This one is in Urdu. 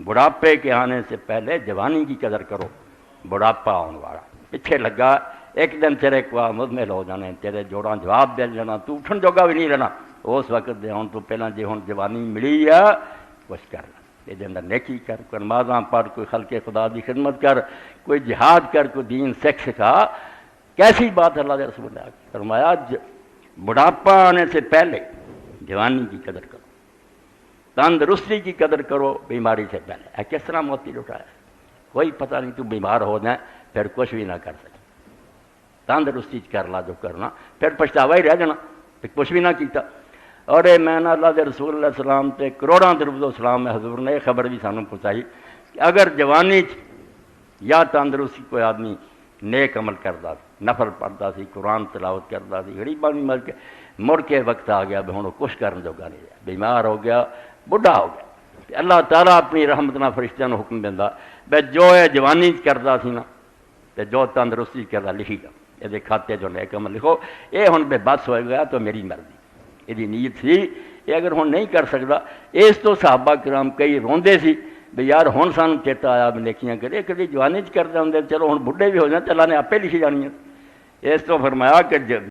بڑھاپے کے آنے سے پہلے جوانی کی قدر کرو، بڑھاپا آنے والا پیچھے لگا، ایک دن تیرے کو مزمل ہو جانے، تیرے جوڑاں جواب دے جانا، تو اٹھن جوگا بھی نہیں رہنا اس وقت دے۔ ہوں تو پہلے جی ہوں جوانی ملی ہے کچھ کر یہ اندر نیکی کر، کوئی نمازاں پڑھ، کوئی خلق خدا کی خدمت کر، کوئی جہاد کر، کوئی دین سیکھ سکھا۔ کیسی بات اللہ کے رسول نے فرمایا بڑھاپا آنے سے پہلے جوانی کی قدر کرو، تندرستی کی قدر کرو بیماری سے پہلے۔ کس طرح موتی لٹایا، کوئی پتہ نہیں، تو بیمار ہو جائے پھر کچھ بھی نہ کر سکے، تندرستی کر لا جو کرنا، پھر پچھتاوا ہی رہ جانا پھر کچھ بھی نہ کیتا۔ اور میں نے اللہ کے رسول علیہ السلام تے کروڑاں درود و سلام میں حضور نے یہ خبر بھی سانوں پہنچائی کہ اگر جوانی یا تندرستی کوئی آدمی نیک عمل کرتا سی، نفل پڑھتا سی، قرآن تلاوت کرتا سی، غریباں بھی مڑ کے وقت آ گیا بھی ہوں کچھ کرنے جوگا نہیں رہا، بیمار ہو گیا، بڑھا ہو گیا، اللہ تعالیٰ اپنی رحمت نہ فرشتیاں نے حکم دینا بے جو ہے جوانی کرتا سی نا تے جو تندرستی کرتا لکھی گا یہ کھاتے جو نیک عمل لکھو، یہ ہوں بے بس ہو گیا تو میری مرضی، یہ نیت سی، یہ اگر ہوں نہیں کر سکتا۔ اس تو صحابہ کرام کئی روندے سی بھی یار ہوں سانوں چیتا آیا بھی نیکیاں کرے، کدی جوانی کرتے ہوں چلو ہوں بڑھے بھی ہو جائیں، اللہ نے آپے لکھی جانی ہے۔ اس تو فرمایا کہ